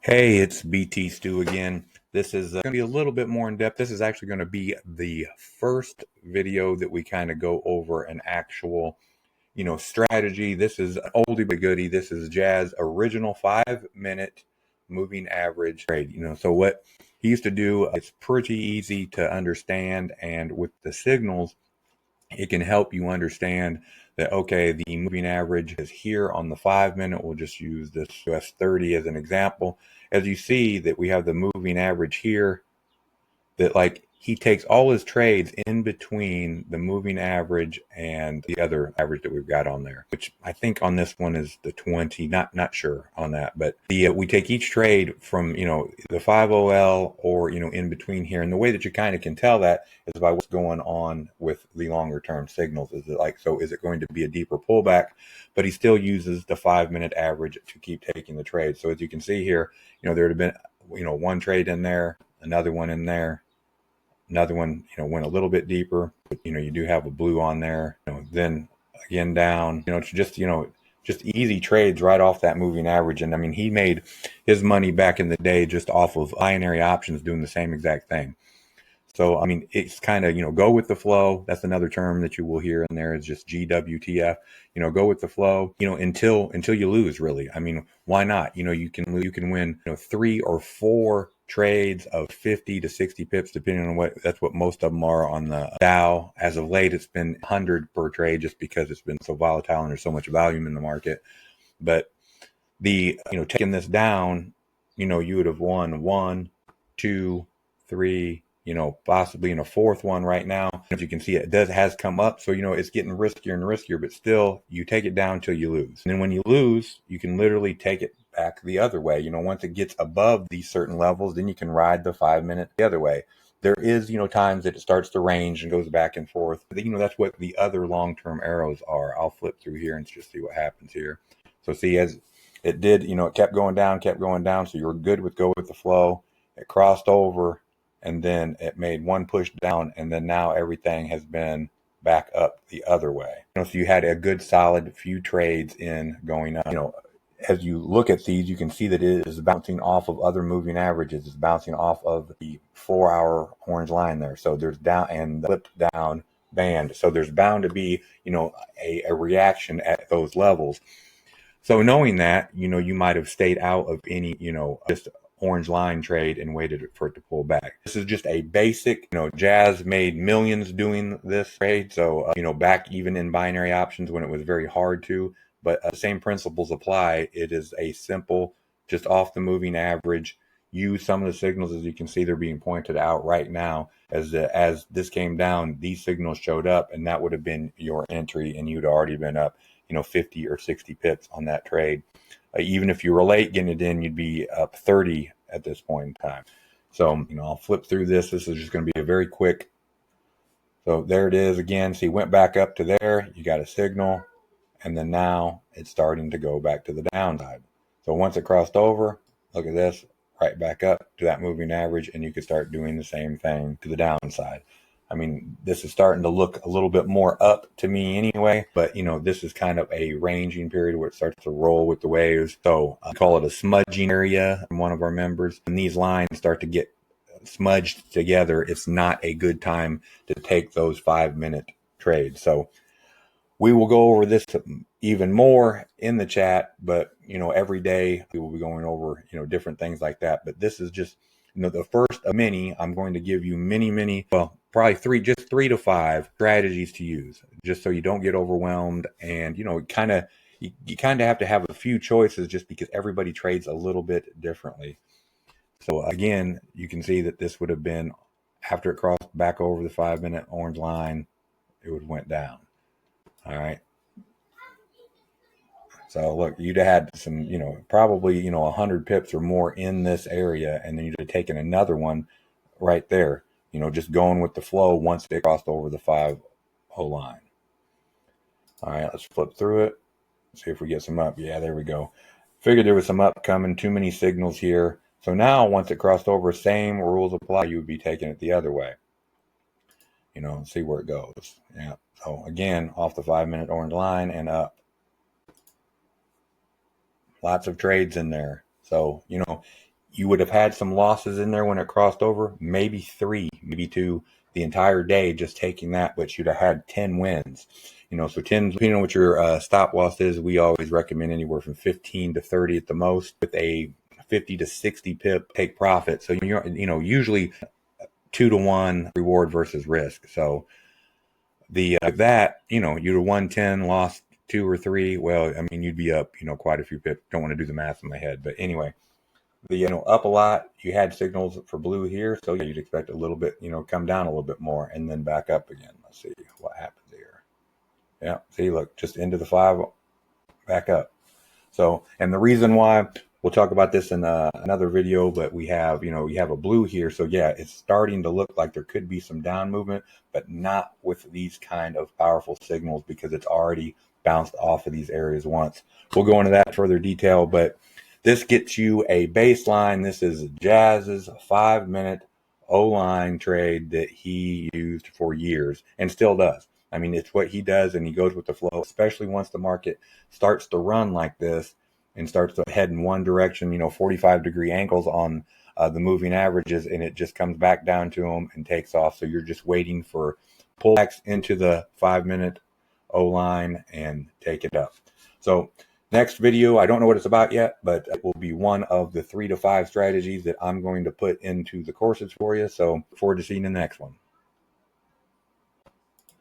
Hey, it's BT Stu again. This is going to be a little bit more in depth. This is actually going to be the first video that we kind of go over an actual, strategy. This is an oldie but goodie. This is Jazz original 5-minute moving average trade. So what he used to do, it's pretty easy to understand, and with the signals, it can help you understand that, okay, the moving average is here on the 5-minute. We'll just use this US 30 as an example. As you see that we have the moving average here, that like he takes all his trades in between the moving average and the other average that we've got on there, which I think on this one is the 20, not sure on that, but we take each trade from the 5OL or in between here. And the way that you kind of can tell that is by what's going on with the longer term signals. Is it like, so is it going to be a deeper pullback? But he still uses the 5-minute average to keep taking the trade. So as you can see here, there would have been one trade in there, another one in there, another one went a little bit deeper, but you do have a blue on there, then again down, it's just easy trades right off that moving average. And I mean, he made his money back in the day just off of binary options doing the same exact thing. So, I mean, it's kind of, go with the flow. That's another term that you will hear in there is just GWTF, go with the flow, until you lose, really. I mean, why not? You can win, 3 or 4 trades of 50 to 60 pips, depending on that's what most of them are on the Dow. As of late, it's been 100 per trade just because it's been so volatile and there's so much volume in the market. But taking this down, you would have won 1, 2, 3, possibly in a fourth one right now. As you can see, it has come up. So, it's getting riskier and riskier, but still you take it down till you lose. And then when you lose, you can literally take it back the other way. Once it gets above these certain levels, then you can ride the 5-minute the other way. There is, times that it starts to range and goes back and forth. That's what the other long-term arrows are. I'll flip through here and just see what happens here. So see, as it did, it kept going down. So you were good with go with the flow. It crossed over, and then it made one push down, and then now everything has been back up the other way. So you had a good solid few trades in going up. As you look at these, you can see that it is bouncing off of other moving averages. It's bouncing off of the 4-hour orange line there. So there's down and the flipped down band. So there's bound to be, a reaction at those levels. So knowing that, you might have stayed out of any, just orange line trade and waited for it to pull back. This is just a basic, Jazz made millions doing this trade. So, back even in binary options when it was very hard to, but the same principles apply. It is a simple, just off the moving average, use some of the signals. As you can see, they're being pointed out right now. As this came down, these signals showed up, and that would have been your entry, and you'd already been up, 50 or 60 pips on that trade. Even if you were late getting it in, you'd be up 30 at this point in time. So, I'll flip through this. This is just going to be a very quick. So there it is again. See, went back up to there. You got a signal, and then now it's starting to go back to the downside. So once it crossed over, look at this, right back up to that moving average, and you could start doing the same thing to the downside. I mean, this is starting to look a little bit more up to me anyway, but this is kind of a ranging period where it starts to roll with the waves. So I call it a smudging area from one of our members. When these lines start to get smudged together, it's not a good time to take those 5-minute trades. So we will go over this even more in the chat, but every day we will be going over different things like that. But this is just the first of many. I'm going to give you many, well, probably 3 to 5 strategies to use, just so you don't get overwhelmed. And you kind of have to have a few choices, just because everybody trades a little bit differently. So again, you can see that this would have been after it crossed back over the 5-minute orange line, it would went down. All right. So look, you'd have had some, probably, 100 pips or more in this area, and then you'd have taken another one right there, just going with the flow once they crossed over the 5-0 line. All right, let's flip through it. See if we get some up. Yeah, there we go. Figured there was some up coming, too many signals here. So now once it crossed over, same rules apply. You would be taking it the other way. See where it goes. Yeah. So again, off the 5-minute orange line and up. Lots of trades in there. So, you would have had some losses in there when it crossed over, maybe 3, maybe 2 the entire day just taking that, but you'd have had 10 wins. So 10, depending on what your stop loss is, we always recommend anywhere from 15 to 30 at the most, with a 50 to 60 pip take profit. So you're, usually 2 to 1 reward versus risk. So that, you'd have won 10, lost 2 or 3. Well, I mean, you'd be up, quite a few pips. Don't want to do the math in my head, but anyway. Up a lot, you had signals for blue here, so you'd expect a little bit, come down a little bit more and then back up again. Let's see what happens here. Yeah, see, look, just into the 5, back up. So, and the reason why, we'll talk about this in another video, but we have, you have a blue here. So yeah, it's starting to look like there could be some down movement, but not with these kind of powerful signals because it's already bounced off of these areas once. We'll go into that in further detail, but this gets you a baseline. This is Jazz's 5-minute O-line trade that he used for years and still does. I mean, it's what he does, and he goes with the flow, especially once the market starts to run like this and starts to head in one direction, 45-degree angles on the moving averages, and it just comes back down to them and takes off. So you're just waiting for pullbacks into the 5-minute O-line and take it up. So next video, I don't know what it's about yet, but it will be one of the 3 to 5 strategies that I'm going to put into the courses for you. So look forward to seeing you in the next one.